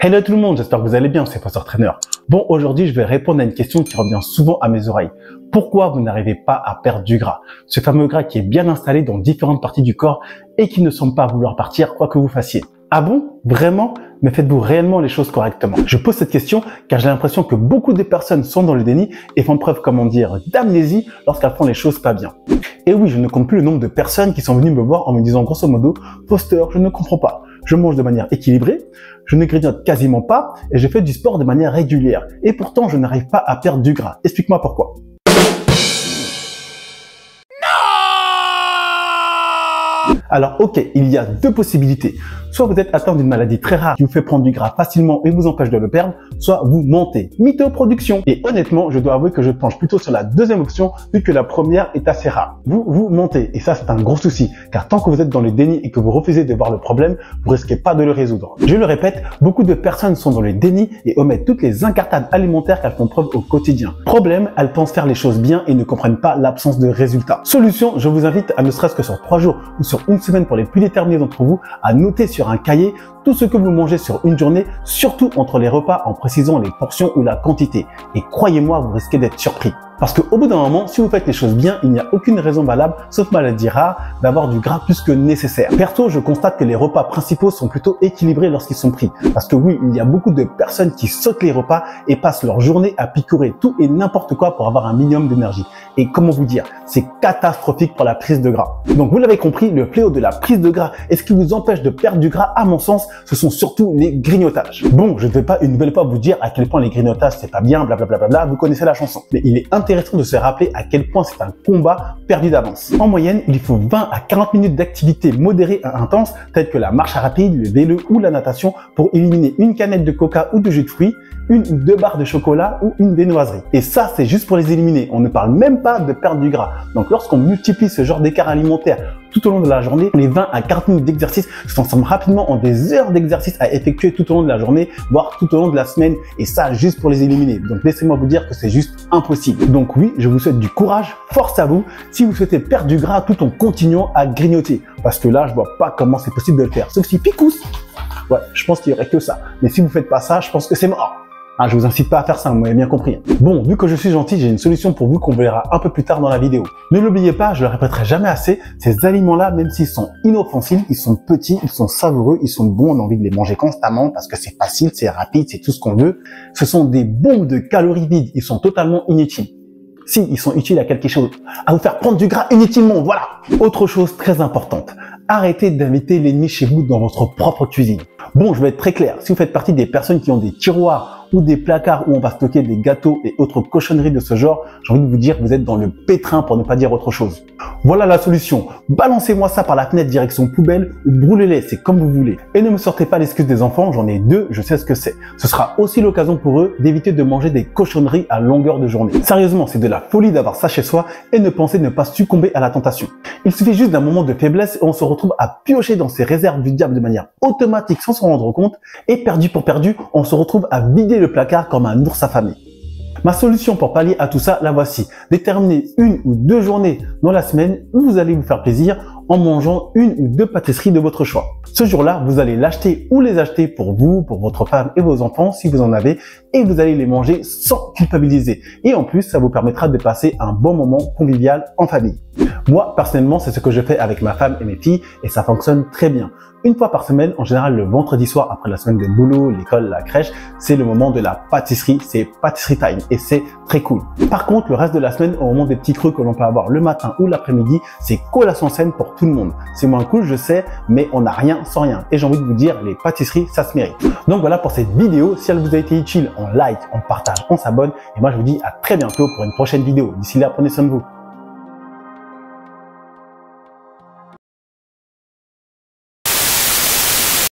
Hello tout le monde, j'espère que vous allez bien, c'est Pasteur Trainer. Bon, aujourd'hui, je vais répondre à une question qui revient souvent à mes oreilles. Pourquoi vous n'arrivez pas à perdre du gras? Ce fameux gras qui est bien installé dans différentes parties du corps et qui ne semble pas vouloir partir quoi que vous fassiez. Ah bon? Vraiment? Mais faites-vous réellement les choses correctement? Je pose cette question car j'ai l'impression que beaucoup de personnes sont dans le déni et font preuve, comment dire, d'amnésie lorsqu'elles font les choses pas bien. Et oui, je ne compte plus le nombre de personnes qui sont venues me voir en me disant grosso modo, Pasteur, je ne comprends pas. Je mange de manière équilibrée, je ne grignote quasiment pas et je fais du sport de manière régulière. Et pourtant, je n'arrive pas à perdre du gras. Explique-moi pourquoi. Alors ok, il y a deux possibilités. Soit vous êtes atteint d'une maladie très rare qui vous fait prendre du gras facilement et vous empêche de le perdre, soit vous mentez. Mythoproduction. Et honnêtement, je dois avouer que je penche plutôt sur la deuxième option vu que la première est assez rare. Vous mentez et ça c'est un gros souci car tant que vous êtes dans le déni et que vous refusez de voir le problème, vous risquez pas de le résoudre. Je le répète, beaucoup de personnes sont dans le déni et omettent toutes les incartades alimentaires qu'elles font preuve au quotidien. Problème, elles pensent faire les choses bien et ne comprennent pas l'absence de résultats. Solution, je vous invite à ne serait-ce que sur 3 jours ou sur une semaine pour les plus déterminés d'entre vous à noter sur un cahier tout ce que vous mangez sur une journée, surtout entre les repas en précisant les portions ou la quantité. Et croyez-moi, vous risquez d'être surpris. Parce qu'au bout d'un moment, si vous faites les choses bien, il n'y a aucune raison valable, sauf maladie rare, d'avoir du gras plus que nécessaire. Perso, je constate que les repas principaux sont plutôt équilibrés lorsqu'ils sont pris. Parce que oui, il y a beaucoup de personnes qui sautent les repas et passent leur journée à picorer tout et n'importe quoi pour avoir un minimum d'énergie. Et comment vous dire, c'est catastrophique pour la prise de gras. Donc vous l'avez compris, le fléau de la prise de gras et ce qui vous empêche de perdre du gras, à mon sens, ce sont surtout les grignotages. Bon, je ne vais pas une nouvelle fois vous dire à quel point les grignotages c'est pas bien, blablabla, vous connaissez la chanson. Mais il est intéressant de se rappeler à quel point c'est un combat perdu d'avance. En moyenne, il faut 20 à 40 minutes d'activité modérée à intense, telle que la marche rapide, le vélo ou la natation, pour éliminer une canette de coca ou de jus de fruits, une ou deux barres de chocolat ou une viennoiserie. Et ça, c'est juste pour les éliminer. On ne parle même pas de perdre du gras. Donc lorsqu'on multiplie ce genre d'écart alimentaire tout au long de la journée, les 20 à 40 minutes d'exercice se transforment rapidement en des heures d'exercice à effectuer tout au long de la journée, voire tout au long de la semaine, et ça juste pour les éliminer. Donc laissez-moi vous dire que c'est juste impossible. Donc oui, je vous souhaite du courage, force à vous, si vous souhaitez perdre du gras tout en continuant à grignoter. Parce que là, je vois pas comment c'est possible de le faire. Sauf si picousse. Ouais, je pense qu'il y aurait que ça. Mais si vous faites pas ça, je pense que c'est mort. Ah, je vous incite pas à faire ça, vous m'avez bien compris. Bon, vu que je suis gentil, j'ai une solution pour vous qu'on verra un peu plus tard dans la vidéo. Ne l'oubliez pas, je le répéterai jamais assez, ces aliments-là, même s'ils sont inoffensifs, ils sont petits, ils sont savoureux, ils sont bons, on a envie de les manger constamment parce que c'est facile, c'est rapide, c'est tout ce qu'on veut. Ce sont des bombes de calories vides, ils sont totalement inutiles. Si, ils sont utiles à quelque chose, à vous faire prendre du gras inutilement, voilà. Autre chose très importante, arrêtez d'inviter l'ennemi chez vous dans votre propre cuisine. Bon, je vais être très clair, si vous faites partie des personnes qui ont des tiroirs ou des placards où on va stocker des gâteaux et autres cochonneries de ce genre, j'ai envie de vous dire que vous êtes dans le pétrin pour ne pas dire autre chose. Voilà la solution. Balancez-moi ça par la fenêtre direction poubelle ou brûlez-les, c'est comme vous voulez. Et ne me sortez pas l'excuse des enfants, j'en ai 2, je sais ce que c'est. Ce sera aussi l'occasion pour eux d'éviter de manger des cochonneries à longueur de journée. Sérieusement, c'est de la folie d'avoir ça chez soi et ne pensez ne pas succomber à la tentation. Il suffit juste d'un moment de faiblesse et on se retrouve à piocher dans ces réserves du diable de manière automatique sans s'en rendre compte et perdu pour perdu, on se retrouve à vider le placard comme un ours affamé. Ma solution pour pallier à tout ça, la voici. Déterminez 1 ou 2 journées dans la semaine où vous allez vous faire plaisir en mangeant 1 ou 2 pâtisseries de votre choix. Ce jour-là, vous allez l'acheter ou les acheter pour vous, pour votre femme et vos enfants si vous en avez et vous allez les manger sans culpabiliser. Et en plus, ça vous permettra de passer un bon moment convivial en famille. Moi, personnellement, c'est ce que je fais avec ma femme et mes filles et ça fonctionne très bien. Une fois par semaine, en général le vendredi soir après la semaine de boulot, l'école, la crèche, c'est le moment de la pâtisserie, c'est pâtisserie time et c'est très cool. Par contre, le reste de la semaine, au moment des petits creux que l'on peut avoir le matin ou l'après-midi, c'est collation saine pour tout le monde. C'est moins cool, je sais, mais on n'a rien sans rien. Et j'ai envie de vous dire, les pâtisseries, ça se mérite. Donc voilà pour cette vidéo. Si elle vous a été utile, on like, on partage, on s'abonne. Et moi, je vous dis à très bientôt pour une prochaine vidéo. D'ici là, prenez soin de vous.